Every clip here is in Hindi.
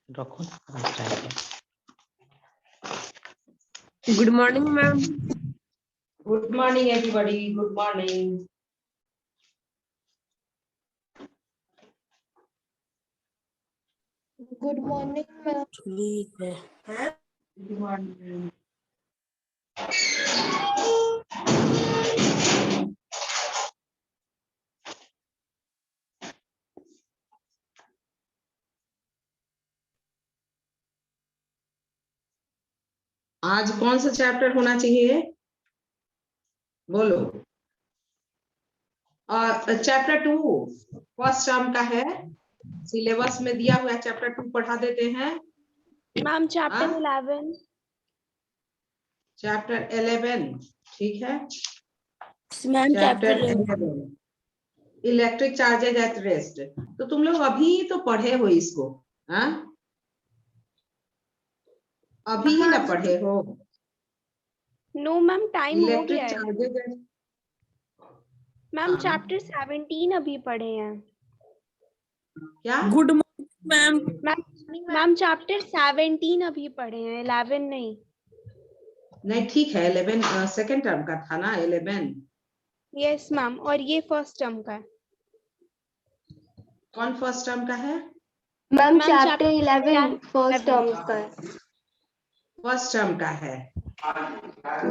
रखो। Good morning, ma'am. Good morning, everybody. Good morning. Good morning, ma'am. ठीक है. Good morning. आज कौन सा चैप्टर होना चाहिए? बोलो। और चैप्टर 2 फर्स्ट टर्म का है, सिलेबस में दिया हुआ चैप्टर 2 पढ़ा देते हैं। Ma'am chapter 11। चैप्टर 11 ठीक है। Ma'am chapter 11 electric charges at rest. तो तुम लोग अभी तो पढ़े हो इसको, हाँ? अभी ही ना पढ़े हो? नो मैम टाइम हो इलेक्ट्रिक गया है। चार्जेज मैम चैप्टर 17 अभी पढ़े हैं। क्या? Good morning, ma'am. Ma'am chapter 17 अभी पढ़े हैं, 11 नहीं। नहीं ठीक है, 11 सेकेंड टर्म का था ना 11। यस मैम, और ये फर्स्ट टर्म का है। कौन फर्स्ट टर्म का है? मैम चैप्टर 11 फर्स्ट टर्म का है। फर्स्ट टर्म का है।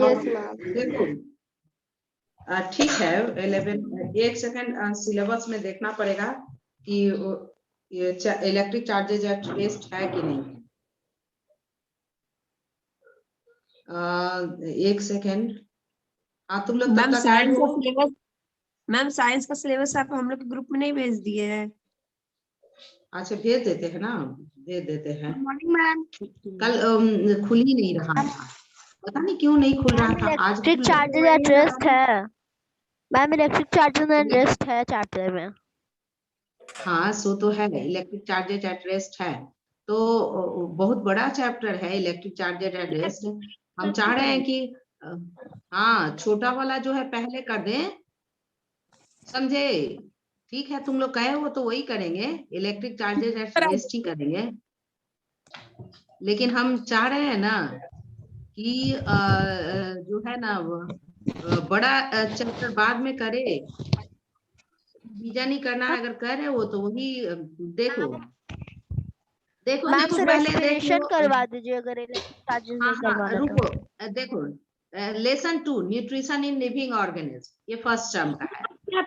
Yes ma'am. देखो ठीक है 11। एक सेकंड सिलेबस में देखना पड़ेगा कि ये इलेक्ट्रिक चार्जेज एट रेस्ट है कि नहीं है। एक सेकंड। हाँ तुम लोग तब मैम तक ऐड साइंस का हो। सिलेबस, मैम साइंस का सिलेबस आप हम लोग के ग्रुप में नहीं भेज दिए हैं. अच्छा भेज देते हैं ना, भेज देते हैं। Good morning, ma'am. कल खुल ही नहीं रहा था, पता नहीं क्यों नहीं खुल रहा था। आज इलेक्ट्रिक चार्जेस एट रेस्ट है ma'am, electric charges at rest है चैप्टर में। हाँ सो तो है, इलेक्ट्रिक चार्जेज एट रेस्ट है, तो बहुत बड़ा चैप्टर है इलेक्ट्रिक चार्जेज एट रेस्ट। हम चाह रहे हैं कि हाँ छोटा वाला जो है पहले कर दें, समझे? ठीक है तुम लोग कहे हो तो वही करेंगे, इलेक्ट्रिक चार्जेज एट रेस्ट ही करेंगे। लेकिन हम चाह रहे हैं ना कि जो है ना बड़ा चैप्टर बाद में करे, बीजा नहीं करना है। अगर कर रहे हो तो वही देखो देखो मैम देखो से पहले देख रेस्पिरेशन लो। करवा दीजिए अगर इलेक्ट्रिक चार्जेस हाँ नहीं हाँ करवाना तो। रुको देखो lesson 2 nutrition in living organism, ये फर्स्ट टर्म का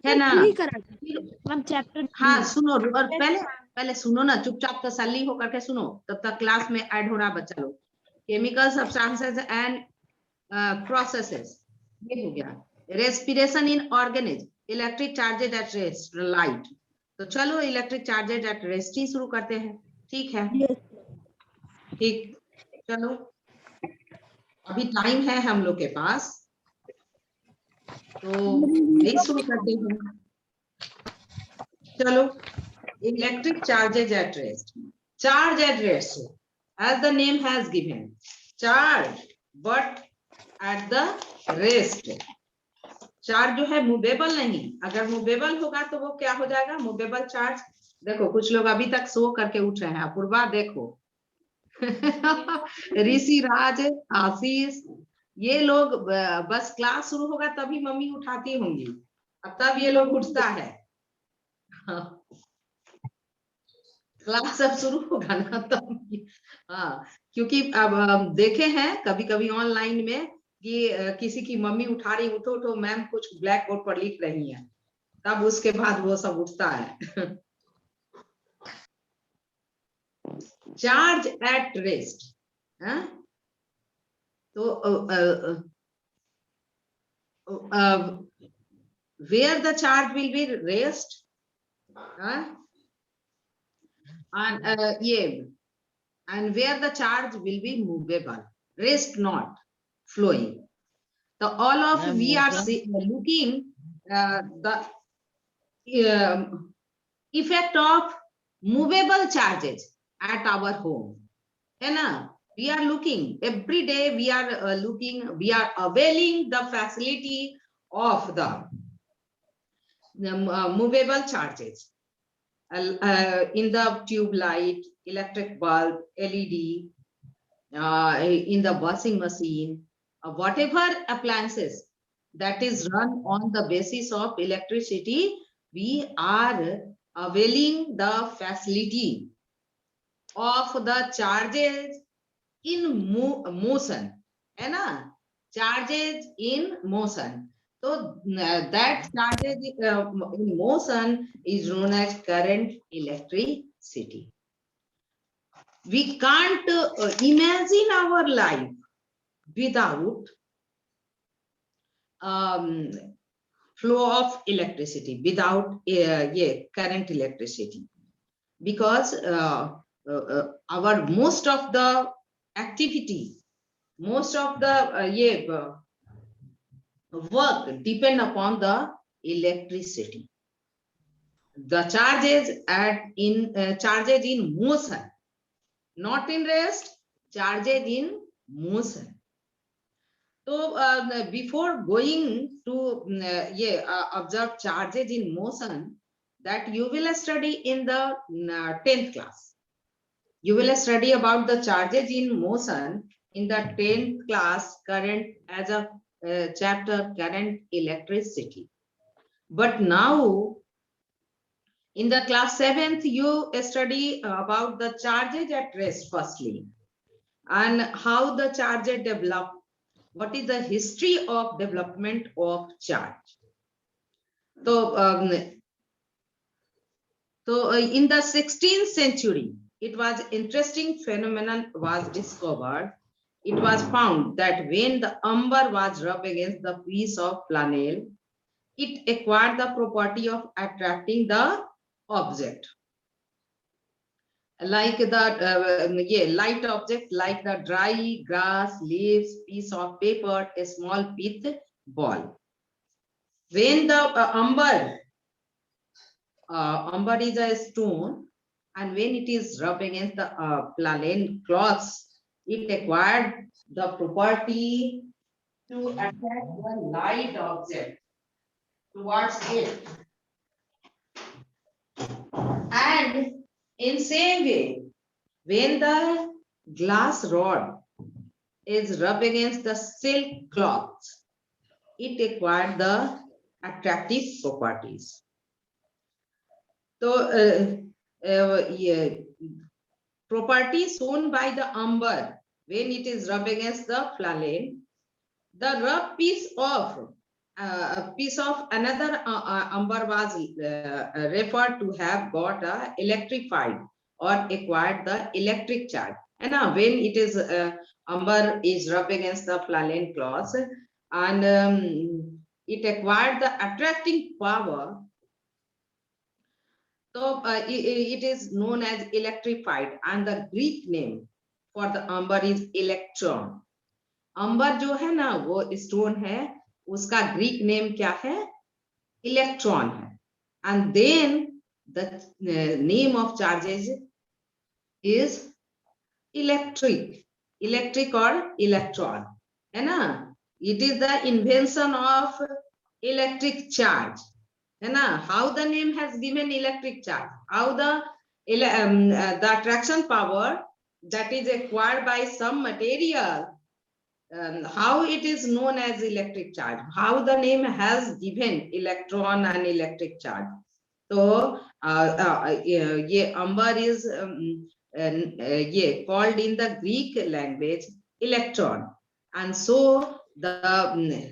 है ना? मैम चैप्टर हाँ सुनो, और पहले पहले सुनो ना, चुपचाप तसल्ली होकर के सुनो, तब तक क्लास में ऐड हो रहा बच्चा लोग। केमिकल सब्सटेंसेस एंड प्रोसेसेस, ये हो गया। Respiration in organism, electric charges at rest, light. तो चलो इलेक्ट्रिक चार्जेज एट रेस्ट ही शुरू करते हैं, ठीक है? ठीक, चलो अभी टाइम है हम लोग के पास, तो यही शुरू करते हैं। चलो electric charges at rest. Charge at rest, as the name has given, charge but at the rest। Charge जो है मूवेबल नहीं, अगर मूवेबल होगा तो वो क्या हो जाएगा? Movable charge. देखो कुछ लोग अभी तक सो करके उठ रहे हैं, अपूर्वा देखो ऋषि राज, आशीष, ये लोग बस क्लास शुरू होगा तभी मम्मी उठाती होंगी, अब तब ये लोग उठता है। क्लास अब शुरू होगा ना तब। हाँ क्योंकि अब देखे हैं कभी कभी ऑनलाइन में कि किसी की मम्मी उठा रही, उठो उठो मैम कुछ ब्लैक बोर्ड पर लिख रही है, तब उसके बाद वो सब उठता है। चार्ज एट रेस्ट, तो where the charge will be rest, and and where the charge will be movable, rest not flowing. So all of we are looking the effect of movable charges at our home, है ना? We are looking every day, we are looking, we are availing the facility of the movable charges, in the tube light, electric bulb, LED, in the washing machine, whatever appliances that is run on the basis of electricity, we are availing the facility of the charges in motion, है ना? Charges in motion. So that charges in motion is known as current electricity. We can't imagine our life without flow of electricity, without current electricity, because our most of the activity, most of the work depend upon the electricity. The charges charges in motion, not in rest, charges in motion. So before going to observe charges in motion, that you will study in the 10th class. You will study about the charges in motion in the 10th class, current, as a chapter current electricity. But now in the class 7th, you study about the charges at rest firstly, and how the charges develop. What is the history of development of charge? So, in the 16th century, it was interesting phenomenon was discovered. It was found that when the amber was rubbed against the piece of flannel, it acquired the property of attracting the object. Like the light object, like the dry grass, leaves, piece of paper, a small pith ball. When the amber is a stone, and when it is rubbed against the flannel cloths, it acquired the property to attract the light object towards it. And in same way, when the glass rod is rubbed against the silk cloth, it acquired the attractive properties. So, property shown by the amber when it is rubbed against the flannel, the rub piece of another amber was referred to have got electrified or acquired the electric charge. And now when it is amber is rubbed against the flannel cloth, and it acquired the attracting power. So it is known as electrified, and the Greek name for the amber is electron. Amber जो है ना वो स्टोन है, उसका ग्रीक नेम क्या है? इलेक्ट्रॉन है. And then the name of charges is electric or electron, है ना? It is the invention of electric charge, है ना? How the name has given electric charge? How the attraction power that is acquired by some material, how it is known as electric charge? How the name has given electron and electric charge? So amber is called in the Greek language electron, and so the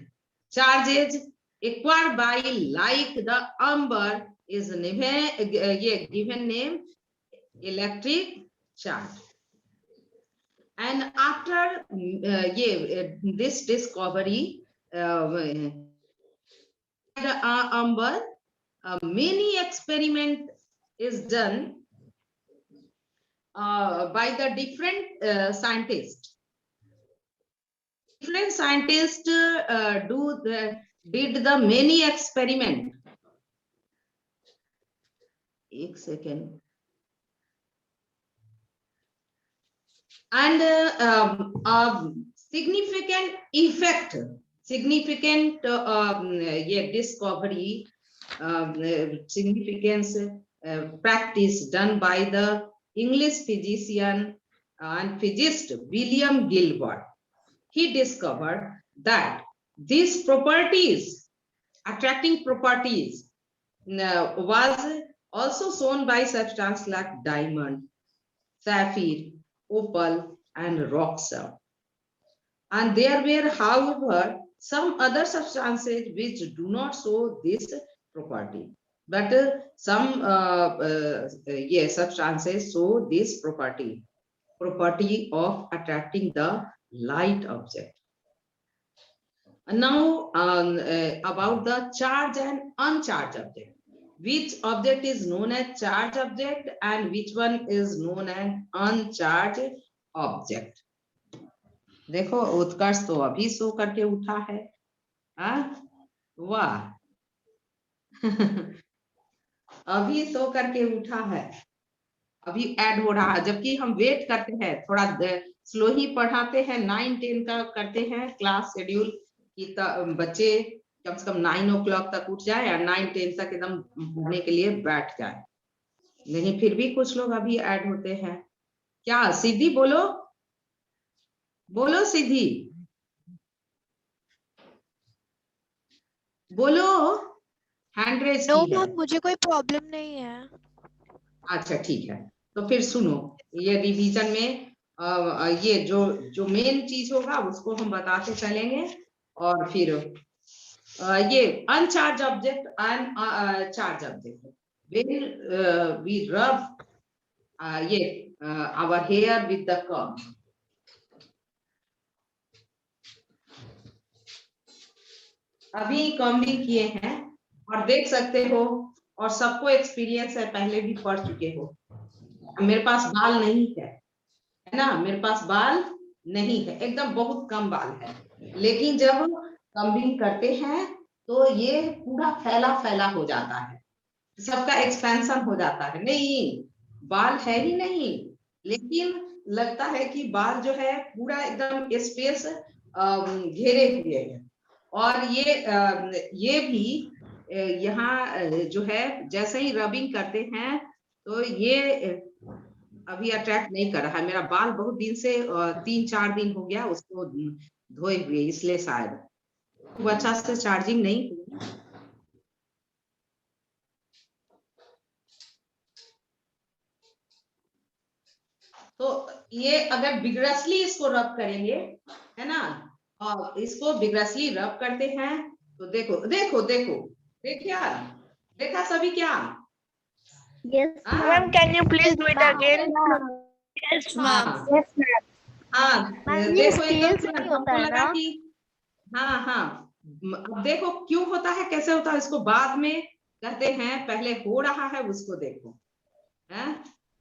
charges acquired by like the amber is given name electric charge. And after this discovery, the amber, many experiment is done by the different scientists. Different scientists did the many experiment. एक second. And significant effect, discovery, significance practice done by the English physician and physicist William Gilbert. He discovered that these properties, attracting properties, was also shown by substances like diamond, sapphire, opal, and rock salt. And there were, however, some other substances which do not show this property, but some substances show this property of attracting the light object. And now about the charged and uncharged object. Which object is known as charged object and which one is known as uncharged object? देखो उत्कर्ष तो अभी सो करके उठा है, वाह अभी सो करके उठा है, अभी ऐड हो रहा है, जबकि हम वेट करते हैं, थोड़ा स्लो ही पढ़ाते हैं, 9-10 का करते हैं क्लास शेड्यूल कि बच्चे कम से कम 9 o'clock तक उठ जाए और 9-10 तक एकदम पढ़ने के लिए बैठ जाए। नहीं फिर भी कुछ लोग अभी ऐड होते हैं। क्या सिद्धि बोलो, बोलो सिद्धि, बोलो, हैंड रेज की है। मुझे कोई प्रॉब्लम नहीं है। अच्छा ठीक है, तो फिर सुनो, ये रिवीजन में ये जो मेन चीज होगा उसको हम बताते चलेंगे, और फिर ये अनचार्ज object and charge object. when we rub our hair with the comb, अभी कॉम्बिंग किए हैं और देख सकते हो, और सबको एक्सपीरियंस है, पहले भी पढ़ चुके हो। मेरे पास बाल नहीं है ना, मेरे पास बाल नहीं है, एकदम बहुत कम बाल है, लेकिन जब कॉम्बिंग करते हैं तो ये पूरा फैला फैला हो जाता है, सबका एक्सपेंशन हो जाता है। नहीं बाल है ही नहीं, लेकिन लगता है कि बाल जो है पूरा एकदम स्पेस घेरे हुए हैं। और ये भी यहाँ जो है जैसे ही रबिंग करते हैं तो ये अभी अट्रैक्ट नहीं कर रहा है। मेरा बाल बहुत दिन से 3-4 दिन हो गया उसको धोए हुए, इसलिए शायद वो अच्छा से चार्जिंग नहीं हुई। तो ये अगर विग्रसली इसको रब करेंगे, है ना, और इसको विग्रसली रब करते हैं तो देखो देखो देखो, देखिए देखा सभी क्या? Yes, Ma'am, can you please do it again? Yes, ma'am. yes, ma'am. हाँ मैम, ये देखो scale से एकदम नहीं होता हमको है लगा ना? कि हाँ अब देखो क्यों होता है, कैसे होता है, इसको बाद में कहते हैं, पहले हो रहा है उसको देखो, है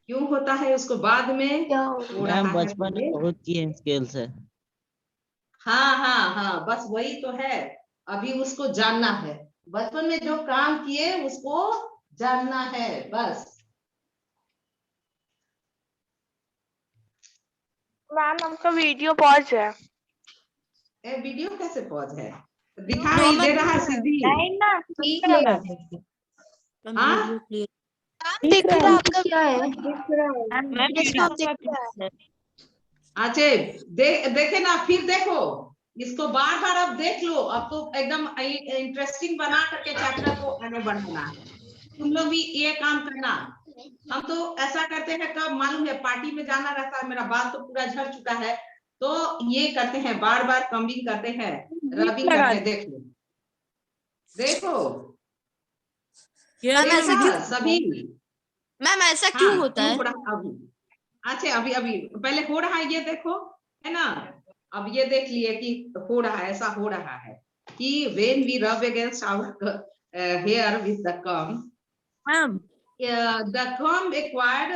क्यों होता है उसको बाद में हो रहा मैम है। बचपन में बहुत किए स्केल से। हाँ बस वही तो है, अभी उसको जानना है, बचपन में जो काम किए उसको जानना है बस। मैम आपका वीडियो पॉज है। वीडियो कैसे पॉज है, दिखाई दे रहा है सिद्धि? ठीक है। हाँ दिख रहा है आपका क्या है? अच्छा देखे ना, फिर देखो इसको बार बार अब देख लो, अब तो एकदम इंटरेस्टिंग बना करके चैप्टर को आगे बढ़ाना है। तुम लोग भी ये काम करना। हम तो ऐसा करते हैं, कब मालूम है, पार्टी में जाना रहता है, मेरा बाल तो पूरा झड़ चुका है, तो ये करते हैं, बार बार कॉम्बिंग करते हैं, रबिंग करते हैं। देख लो देखो मैम ऐसा क्यों? सभी मैम ऐसा क्यों होता है? अभी अच्छा अभी पहले हो रहा है, ये देखो, है ना, अब ये देख लिए कि हो रहा है, ऐसा हो रहा है कि when we rub against our hair with the comb, the comb acquired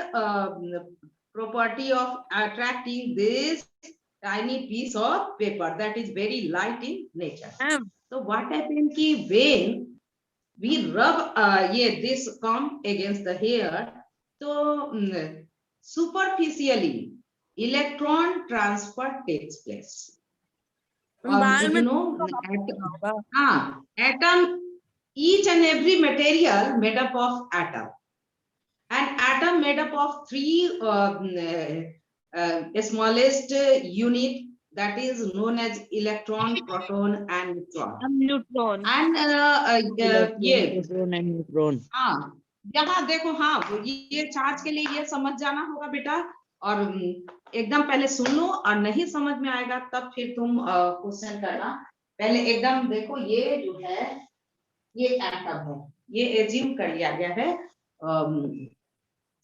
property of attracting this tiny piece of paper that is very light in nature. So what happened ki when we rub this comb against the hair, so superficially electron transfer takes place. You know, atom, each and every material made up of atom. made up of three smallest unit, that is known as electron, proton and neutron. Neutron And ये प्रोटॉन एंड न्यूट्रॉन। हाँ, यहाँ देखो, हाँ ये चार्ज के लिए ये समझ जाना होगा बेटा, और एकदम पहले सुन लो, और नहीं समझ में आएगा तब फिर तुम क्वेश्चन करना। पहले एकदम देखो, ये जो है ये एटम है, ये एज्यूम कर लिया गया है,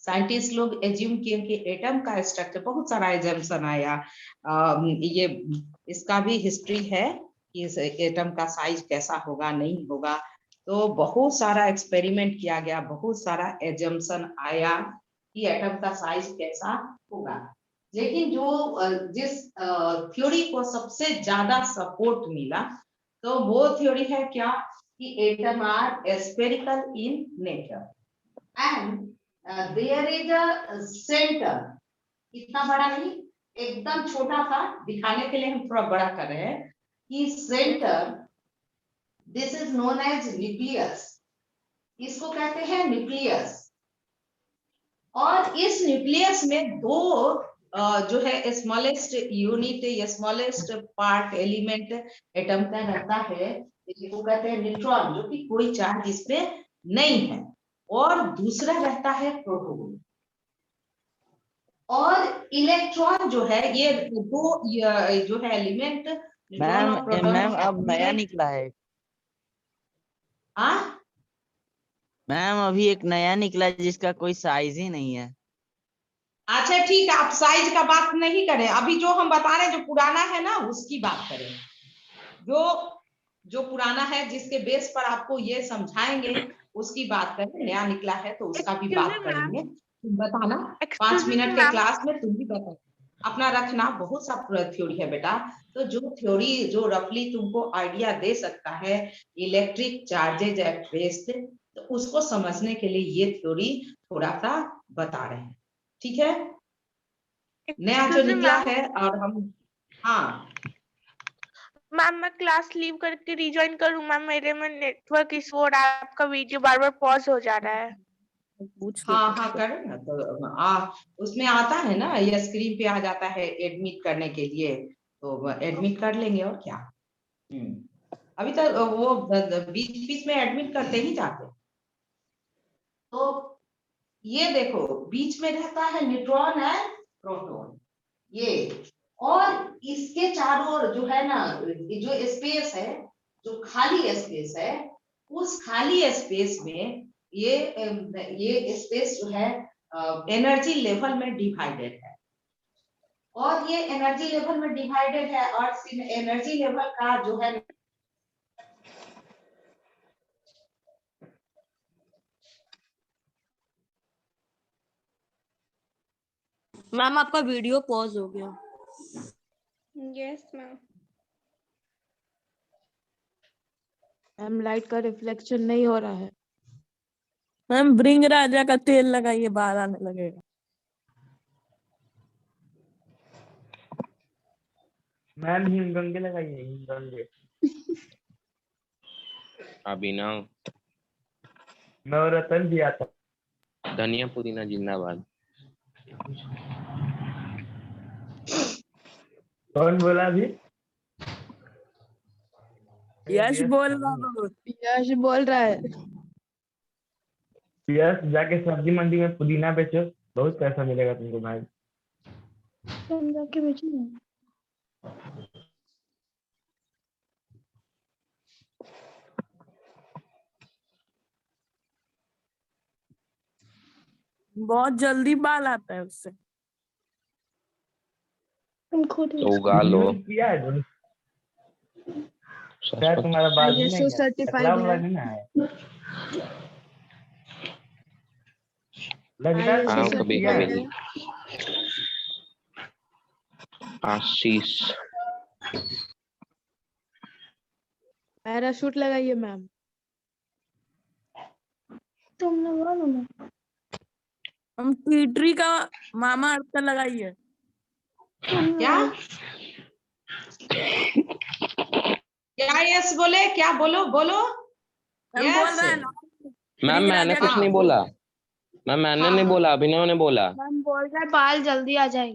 साइंटिस्ट लोग एज्यूम किए कि एटम का स्ट्रक्चर, बहुत सारा एजम्पशन आया, ये इसका भी हिस्ट्री है कि इस एटम का साइज कैसा होगा नहीं होगा, तो बहुत सारा एक्सपेरिमेंट किया गया, बहुत सारा एजम्पशन आया कि एटम का साइज कैसा होगा। लेकिन जो जिस थ्योरी को सबसे ज्यादा सपोर्ट मिला, तो वो थ्योरी है क्या, कि atom are spherical in nature and there is a centre, इतना बड़ा नहीं, एकदम छोटा सा, दिखाने के लिए हम थोड़ा बड़ा कर रहे हैं कि centre, this is known as nucleus, इसको कहते हैं न्यूक्लियस। और इस न्यूक्लियस में दो जो है स्मॉलेस्ट यूनिट या स्मॉलेस्ट पार्ट एलिमेंट एटम का रहता है, जिसको कहते हैं न्यूट्रॉन, जो कि कोई चार्ज इस पे नहीं है, और दूसरा रहता है प्रोटॉन। और इलेक्ट्रॉन जो है, ये दो जो है एलिमेंट, मैम मैम अब नया निकला है। हाँ मैम अभी एक नया निकला है जिसका कोई साइज ही नहीं है। अच्छा ठीक है, आप साइज का बात नहीं करें, अभी जो हम बता रहे हैं जो पुराना है ना उसकी बात करें, जो पुराना है जिसके बेस पर आपको ये समझाएंगे उसकी बात करें। नया निकला है तो उसका भी बात करेंगे। तुम बताना 5 मिनट के क्लास में, तुम भी बता अपना रखना, बहुत सा थ्योरी है बेटा, तो जो थ्योरी जो रफली तुमको आइडिया दे सकता है इलेक्ट्रिक चार्जेज एट रेस्ट, तो उसको समझने के लिए ये थ्योरी थोड़ा सा बता रहे हैं, ठीक है। नया जो निकला है, और हम, हाँ मैम मैं क्लास लीव करके रिज्वाइन करूं मैम, मेरे में नेटवर्क इशू और आपका वीडियो बार बार पॉज हो जा रहा है। हाँ करो ना, तो उसमें आता है ना, ये स्क्रीन पे आ जाता है एडमिट करने के लिए, तो एडमिट कर लेंगे और क्या। अभी तक वो बीच बीच में एडमिट करते ही जाते। तो ये देखो, बीच में रहता है न्यूट्रॉन एंड प्रोटॉन, ये, और इसके चारों ओर जो है ना, जो स्पेस है, जो खाली स्पेस है, उस खाली स्पेस में ये स्पेस जो है एनर्जी लेवल में डिवाइडेड है, और ये एनर्जी लेवल में डिवाइडेड है, और एनर्जी लेवल का जो है मैम आपका वीडियो पॉज हो गया। Yes ma'am. मैम लाइट का रिफ्लेक्शन नहीं हो रहा है। मैम ब्रिंग राजा का तेल लगाइए, बाहर आने लगेगा। मैम हिमगंगे लगाइए, हिमगंगे। अभिनव नवरत्न भी आता। धनिया पुदीना जिंदाबाद। कौन बोला अभी? यश बोल रहा हूँ। यश बोल रहा है। यश जाके सब्जी मंडी में पुदीना बेचो, बहुत पैसा मिलेगा तुमको भाई। तुम जाके बेचो ना। बहुत जल्दी बाल आता है उससे। तुम खुद तो उगा लो। किया है दोनों। क्या तुम्हारा बाल नहीं है? सर्टिफाइड टकला है। नहीं है? लगता है हाँ ISO कभी certified कभी। आशीष पैराशूट लगाइए मैम। तुम लगा लो ना। हम टीटरी का मामा अर्थ का लगाइए। क्या क्या यस बोले, क्या बोलो बोलो। हम बोल रहे हैं ना। मैम मैंने कुछ नहीं बोला। मैम मैंने हाँ, नहीं हाँ। बोला, अभिनव ने बोला। मैम बोल रहा है बाल जल्दी आ जाएंगे।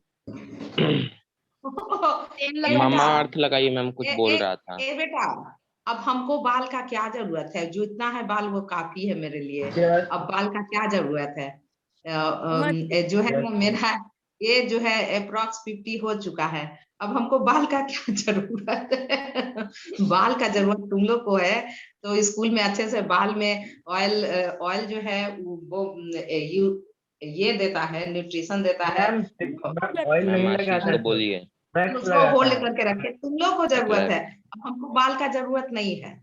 मामा अर्थ लगाइए मैम, कुछ बोल रहा था। ए बेटा, अब हमको बाल का क्या जरूरत है? जो इतना है बाल वो काफी है मेरे लिए। अब बाल का क्या जरूरत है? जो है ना मेरा ये जो है अप्रॉक्स 50 हो चुका है। अब हमको बाल का क्या जरूरत है? बाल का जरूरत तुम लोग को है। तो स्कूल में अच्छे से बाल में ऑयल जो है वो ये देता है, न्यूट्रिशन देता है। ऑयल नहीं मैम आशीष लगाता को है, बोलिए। वैक्स उसको लगाता होल्ड है। करके रखे। तुम लोग को जरूरत है, अब हमको बाल का जरूरत नहीं है।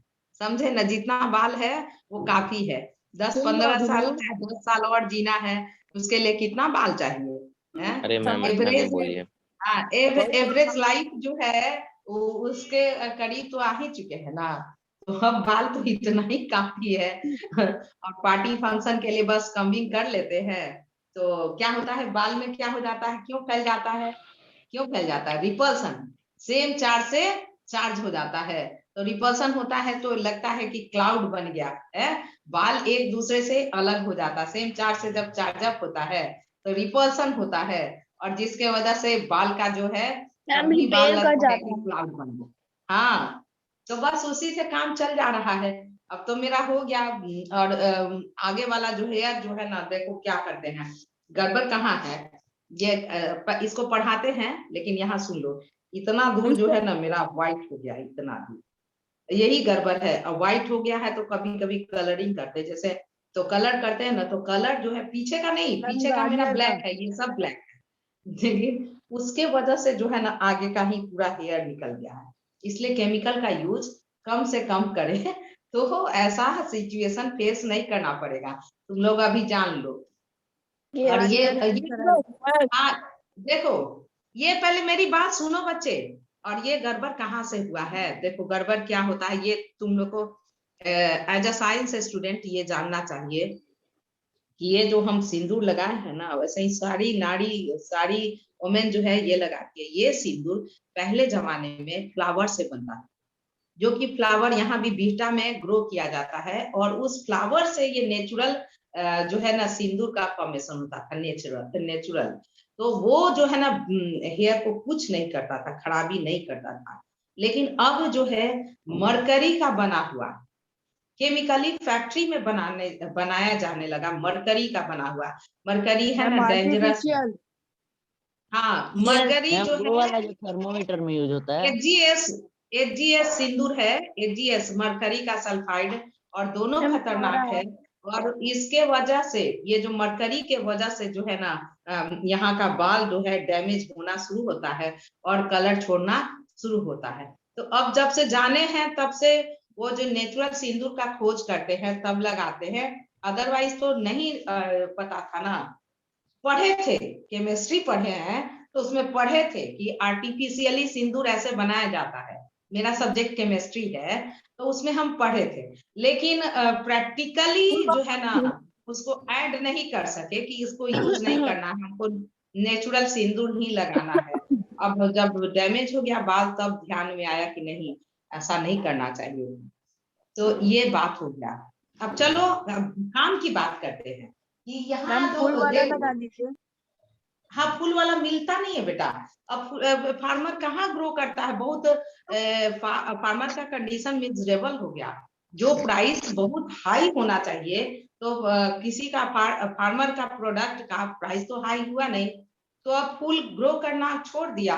समझे ना? जितना बाल है वो काफी है। 10-15 साल का 10 साल और जीना है, उसके लिए कितना बाल चाहिए? हैं? अरे मैम ऐसा नहीं एवरेज बोलिए। हाँ, एवरेज लाइफ जो है उसके करीब तो आ ही चुके हैं ना। तो अब बाल तो इतना ही काफी है। और पार्टी फंक्शन के लिए बस कमिंग कर लेते हैं। तो क्या होता है बाल में, क्या हो जाता है, क्यों फैल जाता है? क्यों फैल जाता है? रिपल्सन, सेम चार्ज से चार्ज हो जाता है। तो रिपल्सन होता है तो लगता है कि क्लाउड बन गया है। बाल एक दूसरे से अलग हो जाता है। सेम चार्ज से जब चार्ज अप होता है तो रिपल्सन होता है, और जिसके वजह से बाल का जो है मैम भी बाल रिपेल कर लगता है जाता कि है। क्लाउड बन गया। हाँ, तो बस उसी से काम चल जा रहा है। अब तो मेरा हो गया। और आगे वाला जो है ना, देखो क्या करते हैं, गड़बड़ कहाँ है। ये इसको पढ़ाते हैं, लेकिन यहाँ सुन लो, इतना दूर जो है ना मेरा व्हाइट हो गया, इतना दूर, यही गड़बड़ है। और व्हाइट हो गया है तो कभी कभी कलरिंग करते हैं, जैसे तो कलर करते हैं ना, तो कलर जो है पीछे का नहीं, पीछे का मेरा ब्लैक है, ये सब ब्लैक है, लेकिन उसके वजह से जो है ना आगे का ही पूरा हेयर निकल गया है। इसलिए केमिकल का यूज कम से कम करें, तो ऐसा सिचुएशन फेस नहीं करना पड़ेगा। तुम लोग अभी जान लो। और ये हाँ, देखो, ये पहले मेरी बात सुनो बच्चे। और ये गड़बड़ कहाँ से हुआ है? देखो गड़बड़ क्या होता है, ये तुम लोग को एज अ साइंस स्टूडेंट ये जानना चाहिए कि ये जो हम सिंदूर लगाए हैं ना, वैसे ही सारी नारी, सारी वुमेन जो है ये लगाती है। ये सिंदूर पहले जमाने में फ्लावर से बनता है, जो कि फ्लावर यहाँ भी बीटा में ग्रो किया जाता है, और उस फ्लावर से ये नेचुरल जो है ना सिंदूर का फॉर्मेशन होता था, नेचुरल। तो वो जो है ना हेयर को कुछ नहीं करता था, खराबी नहीं करता था। लेकिन अब जो है मरकरी का बना हुआ, केमिकली फैक्ट्री में बनाया जाने लगा, मरकरी का बना हुआ। मरकरी है ना डेंजरस। हाँ, मरकरी जो वो वाला है जो थर्मोमीटर में यूज होता है। एचजीएस सिंदूर है, एचजीएस मरकरी का सल्फाइड, और दोनों खतरनाक है। और इसके वजह से, ये जो मरकरी के वजह से जो है ना यहाँ का बाल जो है डैमेज होना शुरू होता है और कलर छोड़ना शुरू होता है। तो अब जब से जाने हैं तब से वो जो नेचुरल सिंदूर का खोज करते हैं तब लगाते हैं, अदरवाइज तो नहीं पता था ना। पढ़े थे, केमिस्ट्री पढ़े हैं तो उसमें पढ़े थे कि आर्टिफिशियली सिंदूर ऐसे बनाया जाता है। मेरा सब्जेक्ट केमिस्ट्री है, तो उसमें हम पढ़े थे, लेकिन प्रैक्टिकली जो है ना उसको ऐड नहीं कर सके कि इसको यूज नहीं करना है, हमको नेचुरल सिंदूर ही लगाना है। अब जब डैमेज हो गया बाल तब ध्यान में आया कि नहीं, ऐसा नहीं करना चाहिए। तो ये बात हो गया। अब चलो काम की बात करते हैं कि यहाँ तो हाँ, फूल वाला मिलता नहीं है बेटा। अब फार्मर कहाँ ग्रो करता है, बहुत फार्मर का कंडीशन मिजरेबल हो गया। जो प्राइस बहुत हाई होना चाहिए, तो किसी का फार्मर का प्रोडक्ट का प्राइस तो हाई हुआ नहीं, तो अब फूल ग्रो करना छोड़ दिया।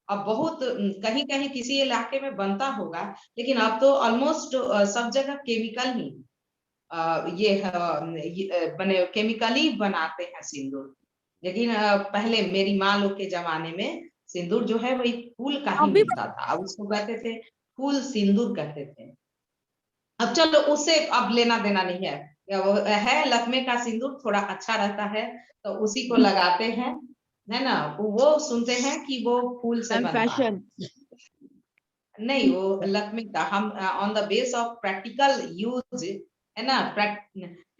अब बहुत कहीं कहीं किसी इलाके में बनता होगा, लेकिन अब तो ऑलमोस्ट सब जगह केमिकल ही बने, केमिकली बनाते हैं सिंदूर। लेकिन पहले मेरी माँ लोग के जमाने में सिंदूर जो है वही फूल का ही मिलता था, अब उसको कहते थे फूल सिंदूर कहते थे। अब चलो उससे अब लेना देना नहीं है, वो है लक्मे का सिंदूर थोड़ा अच्छा रहता है तो उसी को लगाते हैं, है ना। वो सुनते हैं कि वो फूल से बनता है। नहीं, वो लक्मे का हम on the base of practical use है ना,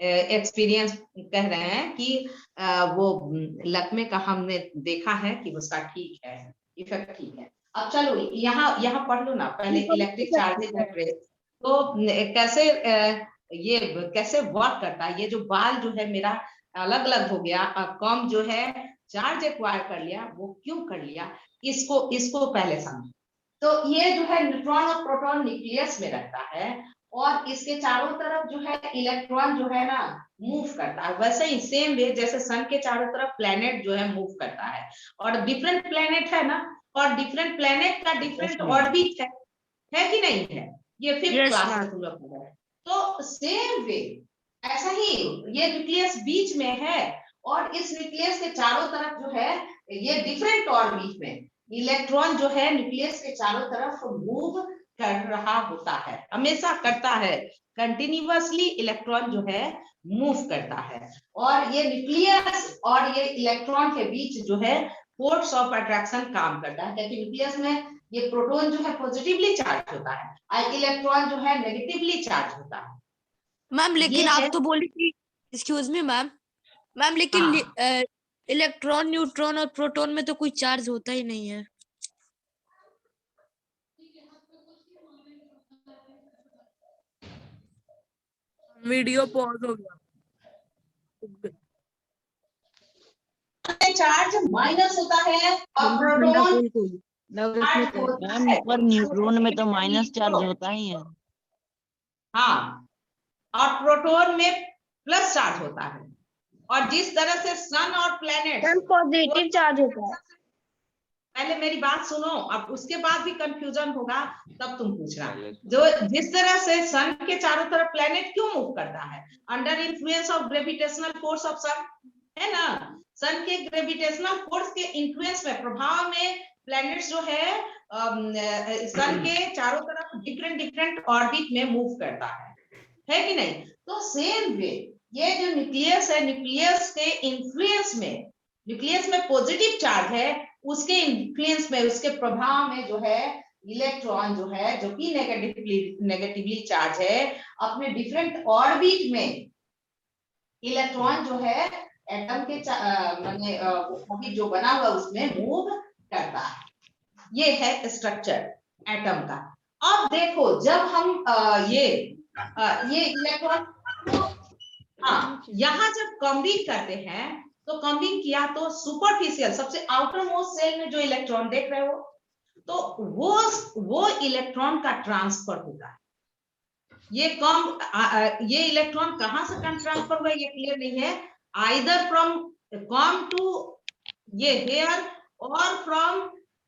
एक्सपीरियंस कह रहे हैं कि वो लक्मे का हमने देखा है कि उसका ठीक है, इफेक्ट ठीक है। अब चलो यहाँ पढ़ लो ना पहले, इलेक्ट्रिक चार्जेस एट रेस्ट। तो कैसे ये कैसे वर्क करता है, ये जो बाल जो है मेरा अलग अलग हो गया, कम जो है चार्ज एक्वायर कर लिया, वो क्यों कर लिया, इसको पहले समझो। तो ये जो है न्यूट्रॉन और प्रोटॉन न्यूक्लियस में रहता है और इसके चारों तरफ जो है इलेक्ट्रॉन जो है ना मूव करता है। वैसे ही सेम वे जैसे सन के चारों तरफ प्लेनेट जो है मूव करता है, और डिफरेंट प्लेनेट है ना, और डिफरेंट प्लेनेट का डिफरेंट ऑर्बिट है कि नहीं है, ये फिफ्थ क्लास में तुम लोग पढ़ा है। तो सेम वे ऐसा ही ये न्यूक्लियस बीच में है और इस न्यूक्लियस के चारों तरफ जो है ये डिफरेंट ऑर्बिट में इलेक्ट्रॉन जो है न्यूक्लियस के चारों तरफ मूव कर रहा होता है, हमेशा करता है, कंटिन्यूअसली इलेक्ट्रॉन जो है मूव करता है। और ये न्यूक्लियस और ये इलेक्ट्रॉन के बीच जो है फोर्स ऑफ अट्रैक्शन काम करता है, क्योंकि न्यूक्लियस में ये प्रोटॉन जो है पॉजिटिवली चार्ज होता है और इलेक्ट्रॉन जो है नेगेटिवली चार्ज होता है। मैम लेकिन आप तो बोली कि एक्सक्यूज मी मैम, लेकिन इलेक्ट्रॉन, न्यूट्रॉन और प्रोटॉन में तो कोई चार्ज होता ही नहीं है। वीडियो पॉज हो गया। चार्ज माइनस होता है और प्रोटॉन मैम पर न्यूट्रॉन में तो माइनस चार्ज होता ही है। हाँ, और प्रोटॉन में प्लस चार्ज होता है। और जिस तरह से सन और प्लैनेट पॉजिटिव चार्ज होता है। पहले मेरी बात सुनो, अब उसके बाद भी कंफ्यूजन होगा तब तुम पूछना। जो जिस तरह से सन के चारों तरफ प्लैनेट क्यों मूव करता है, under influence of gravitational force of sun, है ना। सन के ग्रेविटेशनल फोर्स के इन्फ्लुएंस में, प्रभाव में प्लैनेट्स जो है सन के चारों तरफ डिफरेंट ऑर्बिट में मूव करता है कि नहीं। तो सेम वे ये जो न्यूक्लियस है, न्यूक्लियस के इन्फ्लुएंस में, न्यूक्लियस में पॉजिटिव चार्ज है, उसके इन्फ्लुएंस में, उसके प्रभाव में जो है इलेक्ट्रॉन जो है जो कि नेगेटिवली चार्ज है, अपने डिफरेंट ऑर्बिट में इलेक्ट्रॉन जो है एटम के माने ऑर्बिट जो बना हुआ उसमें मूव करता है। ये है स्ट्रक्चर एटम का। अब देखो जब हम ये इलेक्ट्रॉन यहाँ जब कम्बिंग करते हैं, तो कम्बिंग किया तो सुपरफिशियल सबसे आउटर मोस्ट सेल में जो इलेक्ट्रॉन देख रहे हो, तो वो इलेक्ट्रॉन का ट्रांसफर होता है। ये इलेक्ट्रॉन कहाँ से ट्रांसफर हुआ ये क्लियर नहीं है, आइदर फ्रॉम कम टू ये हेयर और फ्रॉम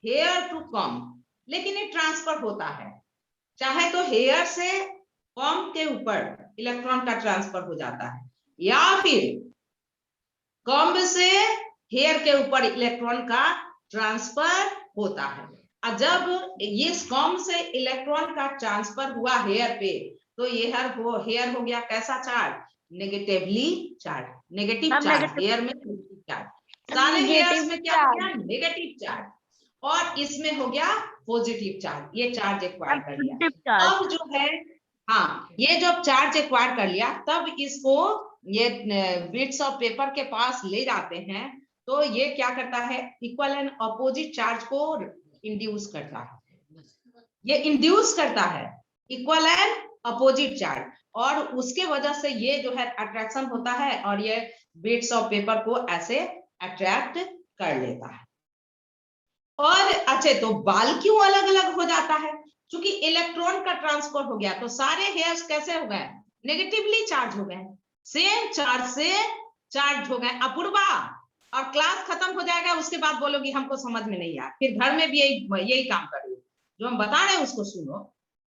हेयर टू कम, लेकिन ये ट्रांसफर होता है। चाहे तो हेयर से कम के ऊपर इलेक्ट्रॉन का ट्रांसफर हो जाता है, या फिर कम से हेयर के ऊपर इलेक्ट्रॉन का ट्रांसफर होता है। और जब ये कम से इलेक्ट्रॉन का ट्रांसफर हुआ हेयर पे, तो हेयर हो गया कैसा charge, negatively charge, negative charge, hair में नेगेटिव चार्ज, सारे हेयर्स में क्या हो गया नेगेटिव चार्ज, और इसमें हो गया पॉजिटिव चार्ज, ये चार्ज एक्वायर कर लिया। अब जो है ये जब चार्ज एक्वायर कर लिया, तब इसको ये बिट्स ऑफ पेपर के पास ले जाते हैं, तो ये क्या करता है, इक्वल एंड अपोजिट चार्ज को इंड्यूस करता है। ये इंड्यूस करता है इक्वल एंड अपोजिट चार्ज, और उसके वजह से ये जो है अट्रैक्शन होता है, और ये बिट्स ऑफ पेपर को ऐसे अट्रैक्ट कर लेता है। और अच्छा, तो बाल क्यों अलग अलग हो जाता है, क्योंकि इलेक्ट्रॉन का ट्रांसफर हो गया, तो सारे हेयर्स कैसे हो गए, नेगेटिवली चार्ज हो गए, सेम चार्ज से चार्ज हो गए। अपूर्वा, और क्लास खत्म हो जाएगा, उसके बाद बोलोगी हमको समझ में नहीं आया, फिर घर में भी यही काम करिए, जो हम बता रहे हैं उसको सुनो।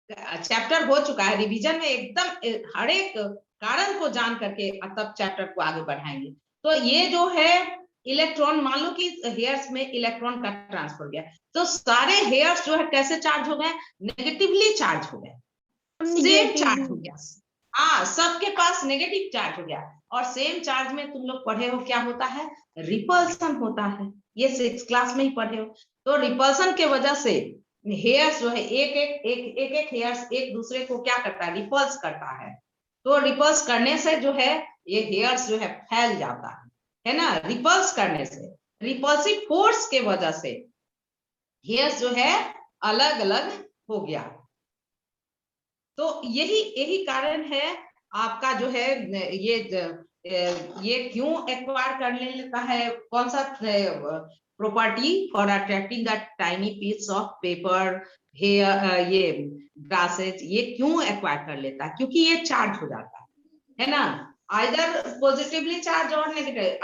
चैप्टर हो चुका है, रिवीजन में एकदम हर एक कारण को जान करके तब चैप्टर को आगे बढ़ाएंगे। तो ये जो है इलेक्ट्रॉन, मान लो कि हेयर्स में इलेक्ट्रॉन का ट्रांसफर गया, तो सारे हेयर्स जो है कैसे चार्ज हो गए, नेगेटिवली चार्ज हो गए, सेम चार्ज हो गया। सबके पास नेगेटिव चार्ज हो गया, और सेम चार्ज में तुम लोग पढ़े हो क्या होता है, रिपल्सन होता है, ये 6th क्लास में ही पढ़े हो। तो रिपल्सन के वजह से हेयर्स जो है एक हेयर्स एक दूसरे को क्या करता है, रिपल्स करता है। तो रिपल्स करने से जो है ये हेयर्स जो है फैल जाता है ना, रिपल्स करने से, रिपल्सिव फोर्स के वजह से हेयर्स जो है अलग अलग हो गया। तो यही कारण है आपका जो है ये ये क्यों एक्वायर कर लेता है, कौन सा property for attracting the tiny piece of paper, ये ग्रासेज, ये क्यों एक्वायर कर लेता है? क्योंकि ये चार्ज हो जाता है ना, आइदर पॉजिटिवली चार्ज और नेगेटिव,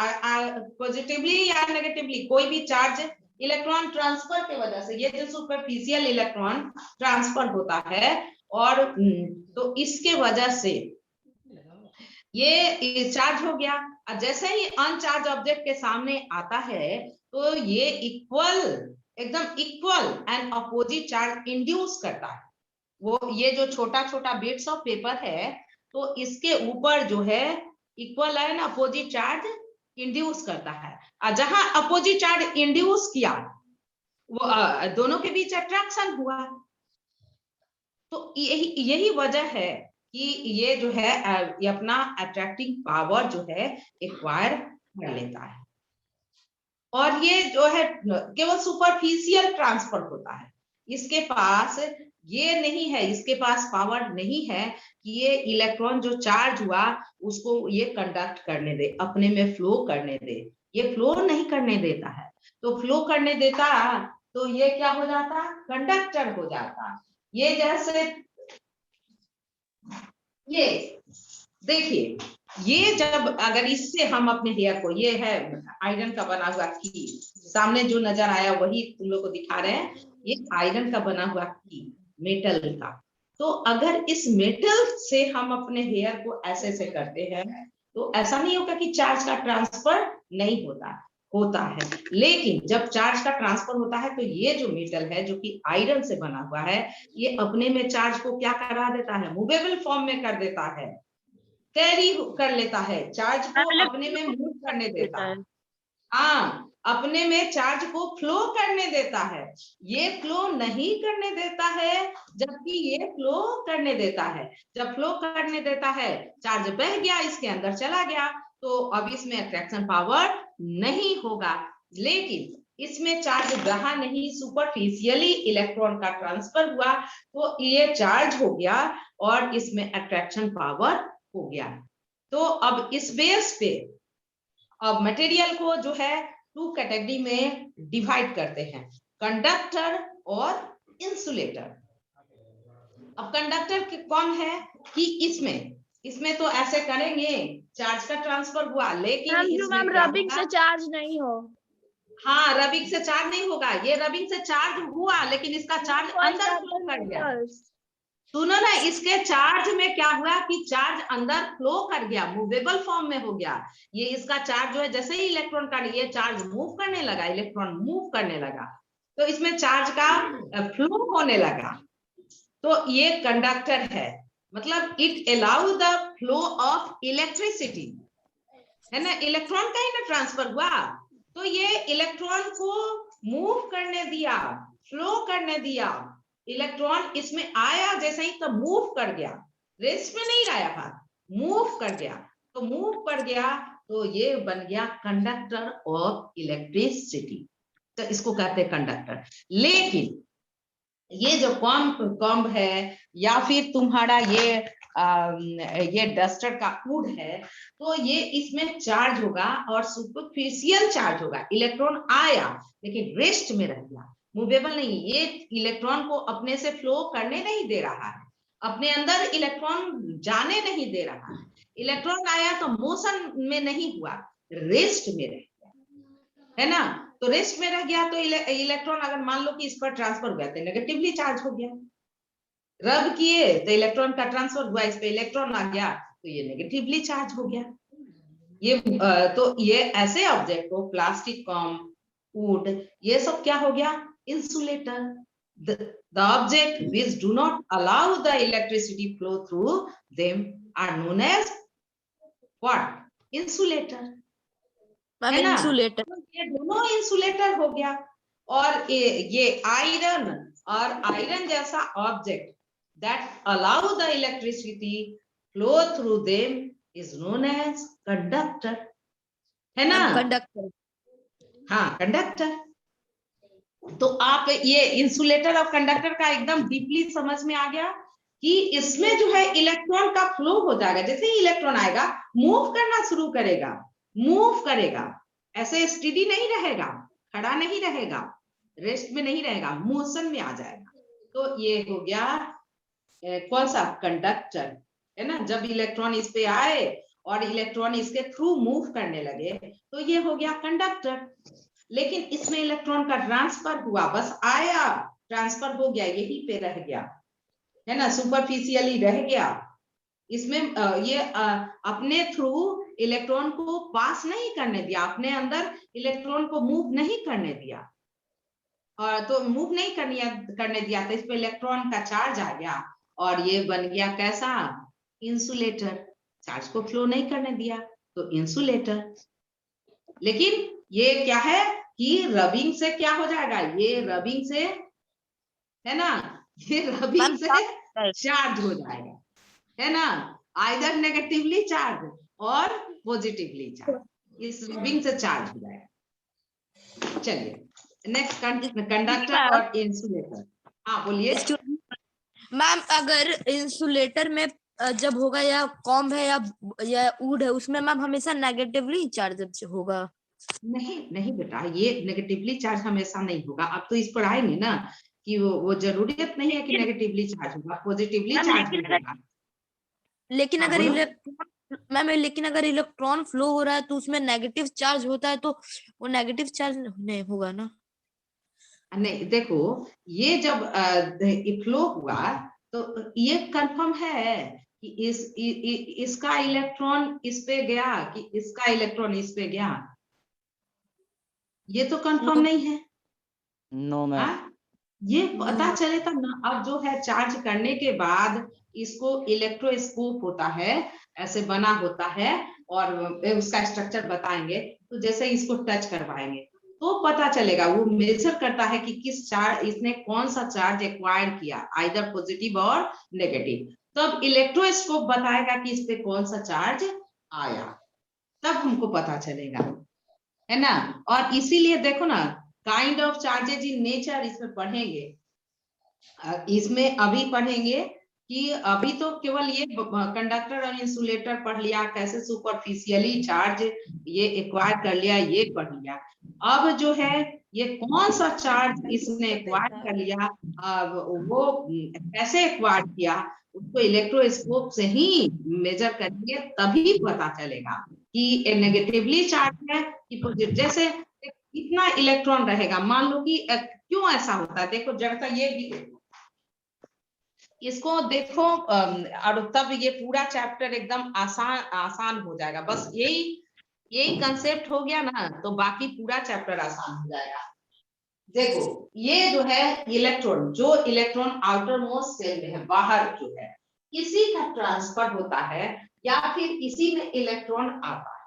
पॉजिटिवली या नेगेटिवली, कोई भी चार्ज इलेक्ट्रॉन ट्रांसफर की वजह से, ये जो सुपरफिशियल इलेक्ट्रॉन ट्रांसफर होता है, और तो इसके वजह से ये चार्ज हो गया। और जैसे ही अनचार्ज ऑब्जेक्ट के सामने आता है तो ये इक्वल, एकदम equal and opposite charge induce करता है। वो ये जो छोटा छोटा बिट्स ऑफ पेपर है, तो इसके ऊपर जो है equal and opposite charge induce करता है, और जहां अपोजिट चार्ज इंड्यूस किया वो दोनों के बीच अट्रैक्शन हुआ। तो यही वजह है कि ये जो है ये अपना अट्रैक्टिंग पावर जो है एक्वायर कर लेता है, और ये जो है केवल सुपरफिशियल ट्रांसफर होता है। इसके पास ये नहीं है, इसके पास पावर नहीं है कि ये इलेक्ट्रॉन जो चार्ज हुआ उसको ये कंडक्ट करने दे, अपने में फ्लो करने दे। ये फ्लो नहीं करने देता है, तो फ्लो करने देता तो ये क्या हो जाता, कंडक्टर हो जाता। ये जैसे ये देखिए, ये जब अगर इससे हम अपने हेयर को, ये है आयरन का बना हुआ की, सामने जो नजर आया वही तुम लोग को दिखा रहे हैं, ये आयरन का बना हुआ की, मेटल का। तो अगर इस मेटल से हम अपने हेयर को ऐसे से करते हैं तो ऐसा नहीं होगा कि चार्ज का ट्रांसफर नहीं होता है। लेकिन जब चार्ज का ट्रांसफर होता है तो ये जो मेटल है जो कि आयरन से बना हुआ है, ये अपने में चार्ज को क्या करा देता है, मूवेबल फॉर्म में कर देता है, कैरी कर लेता है, चार्ज को अपने में मूव करने देता है। हाँ, अपने में चार्ज को फ्लो करने देता है। ये फ्लो नहीं करने देता है, जबकि ये फ्लो करने देता है। जब फ्लो करने देता है, चार्ज बह गया, इसके अंदर चला गया, तो अब इसमें अट्रैक्शन पावर नहीं होगा। लेकिन इसमें चार्ज बहा नहीं, सुपरफिशियली इलेक्ट्रॉन का ट्रांसफर हुआ, तो ये चार्ज हो गया और इसमें अट्रैक्शन पावर हो गया। तो अब इस बेस पे अब मटेरियल को जो है 2 कैटेगरी में डिवाइड करते हैं, कंडक्टर और इंसुलेटर। अब कंडक्टर कौन है कि इसमें तो ऐसे करेंगे, चार्ज का ट्रांसफर हुआ, लेकिन इसमें रबिंग से चार्ज नहीं हो। हाँ, रबिंग से चार्ज नहीं होगा। ये रबिंग से चार्ज हुआ, लेकिन इसका चार्ज अंदर फ्लो कर गया। सुनो ना, इसके चार्ज में क्या हुआ कि चार्ज अंदर फ्लो कर गया, मूवेबल फॉर्म में हो गया। ये इसका चार्ज जो है, जैसे ही इलेक्ट्रॉन का ये चार्ज मूव करने लगा, इलेक्ट्रॉन मूव करने लगा, तो इसमें चार्ज का फ्लो होने लगा। तो ये कंडक्टर है, मतलब it allow the flow of electricity, है ना, इलेक्ट्रॉन का ही ना ट्रांसफर हुआ, तो ये इलेक्ट्रॉन को मूव करने दिया, फ्लो करने दिया। इलेक्ट्रॉन इसमें आया जैसे ही तो मूव कर गया, रेस्ट में नहीं आया था, मूव कर गया। तो मूव कर गया तो ये बन गया कंडक्टर ऑफ इलेक्ट्रिसिटी, तो इसको कहते हैं कंडक्टर। लेकिन ये जो कॉम्ब है या फिर तुम्हारा ये डस्टर का वुड है, तो ये इसमें चार्ज होगा और सुपरफिशियल चार्ज होगा। इलेक्ट्रॉन आया लेकिन रेस्ट में रह गया, मूवेबल नहीं। ये इलेक्ट्रॉन को अपने से फ्लो करने नहीं दे रहा है, अपने अंदर इलेक्ट्रॉन जाने नहीं दे रहा है। इलेक्ट्रॉन आया तो मोशन में नहीं हुआ, रेस्ट में रह गया, है ना। तो रेस्ट में रह गया तो इलेक्ट्रॉन अगर मान लो कि इस पर ट्रांसफर हुआ तो नेगेटिवली चार्ज हो गया। रब किए तो इलेक्ट्रॉन का ट्रांसफर हुआ, इस पे इलेक्ट्रॉन आ गया तो ये नेगेटिवली चार्ज हो गया। ये तो ये ऐसे ऑब्जेक्ट को प्लास्टिक, कॉम्ब, वुड, ये सब क्या हो गया, insulator. The object which do not allow the electricity flow through them are known as what? Insulator. है ना? इंसुलेटर। ये दोनों इंसुलेटर हो गया। और ये आयरन और आयरन जैसा object that allow the electricity flow through them is known as conductor. है ना? कंडक्टर। हाँ, कंडक्टर। तो आप ये इंसुलेटर और कंडक्टर का एकदम डीपली समझ में आ गया कि इसमें जो है इलेक्ट्रॉन का फ्लो हो जाएगा। जैसे ही इलेक्ट्रॉन आएगा मूव करना शुरू करेगा, मूव करेगा, ऐसे स्टेडी नहीं रहेगा, खड़ा नहीं रहेगा, रेस्ट में नहीं रहेगा, मोशन में आ जाएगा। तो ये हो गया कौन सा, कंडक्टर, है ना। जब इलेक्ट्रॉन इस पे आए और इलेक्ट्रॉन इसके थ्रू मूव करने लगे तो ये हो गया कंडक्टर। लेकिन इसमें इलेक्ट्रॉन का ट्रांसफर हुआ, बस आया, ट्रांसफर हो गया, यही पे रह गया, है ना, सुपरफिशियली रह गया। इसमें ये अपने थ्रू इलेक्ट्रॉन को पास नहीं करने दिया, अपने अंदर इलेक्ट्रॉन को मूव नहीं करने दिया, और तो मूव नहीं करने दिया तो इस पे इलेक्ट्रॉन का चार्ज आ गया और ये बन गया कैसा, इंसुलेटर। चार्ज को फ्लो नहीं करने दिया तो इंसुलेटर। लेकिन ये क्या है कि रबिंग से क्या हो जाएगा, ये रबिंग से, है ना, ये रबिंग से चार्ज हो जाएगा, है ना, आइदर नेगेटिवली चार्ज और पॉजिटिवली चार्ज, इस रबिंग से चार्ज हो जाएगा। चलिए नेक्स्ट, कंडक्टर और इंसुलेटर। हाँ बोलिए मैम। अगर इंसुलेटर में जब होगा या कॉम्ब है या वुड है, उसमें मैम हमेशा नेगेटिवली चार्ज होगा। नहीं बेटा, ये नेगेटिवली चार्ज हमेशा नहीं होगा। अब तो इस पर आएंगे ना कि वो जरूरत नहीं है कि नेगेटिवली चार्ज होगा, पॉजिटिवली चार्ज होगा। लेकिन अगर लेकिन अगर इलेक्ट्रॉन फ्लो हो रहा है तो उसमें नेगेटिव चार्ज होता है, तो वो नेगेटिव चार्ज नहीं होगा ना। नहीं देखो, ये जब फ्लो हुआ तो ये कंफर्म है कि इसका इलेक्ट्रॉन इस पे गया कि इसका इलेक्ट्रॉन इस पे गया, ये तो कंफर्म नहीं है। नो मैम, ये पता चले तब ना। अब जो है चार्ज करने के बाद इसको इलेक्ट्रोस्कोप होता है, ऐसे बना होता है, और उसका स्ट्रक्चर बताएंगे। तो जैसे इसको टच करवाएंगे तो पता चलेगा, वो मेजर करता है कि किस चार्ज, इसने कौन सा चार्ज एक्वायर किया, आइदर पॉजिटिव और नेगेटिव। तब इलेक्ट्रोस्कोप बताएगा कि इस पे कौन सा चार्ज आया, तब हमको पता चलेगा, है ना। और इसीलिए देखो ना, kind of charges in nature इसमें पढ़ेंगे, इसमें अभी पढ़ेंगे कि अभी तो केवल ये कंडक्टर और इंसुलेटर पढ़ लिया, कैसे सुपरफिशियली चार्ज ये एक्वायर कर लिया, ये पढ़ लिया। अब जो है ये कौन सा चार्ज इसने एक्वायर कर लिया, वो कैसे एक्वायर किया, उसको इलेक्ट्रोस्कोप से ही मेजर करेंगे, तभी पता चलेगा कि नेगेटिवली चार्ज है कि पॉजिटिव। जैसे कितना इलेक्ट्रॉन रहेगा, मान लो कि क्यों ऐसा होता है, देखो जैसा ये भी, इसको देखो, और तब ये पूरा चैप्टर एकदम आसान हो जाएगा। बस यही कंसेप्ट हो गया ना, तो बाकी पूरा चैप्टर आसान हो जाएगा। देखो ये जो है इलेक्ट्रॉन, जो इलेक्ट्रॉन आउटर मोस्ट सेल में है, बाहर जो है, इसी का ट्रांसफर होता है, या फिर इसी में इलेक्ट्रॉन आता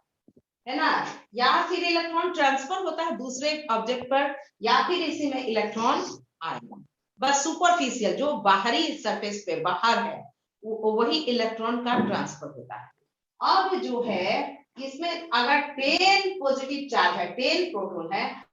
है ना, या फिर इलेक्ट्रॉन ट्रांसफर होता है दूसरे ऑब्जेक्ट पर, या फिर इसी में इलेक्ट्रॉन आएगा। बस सुपरफिशियल जो बाहरी सरफेस पे बाहर है, वही इलेक्ट्रॉन का ट्रांसफर होता है। अब जो है इसमें अगर 10 पॉजिटिव चार्ज है, 10 प्रोटॉन है,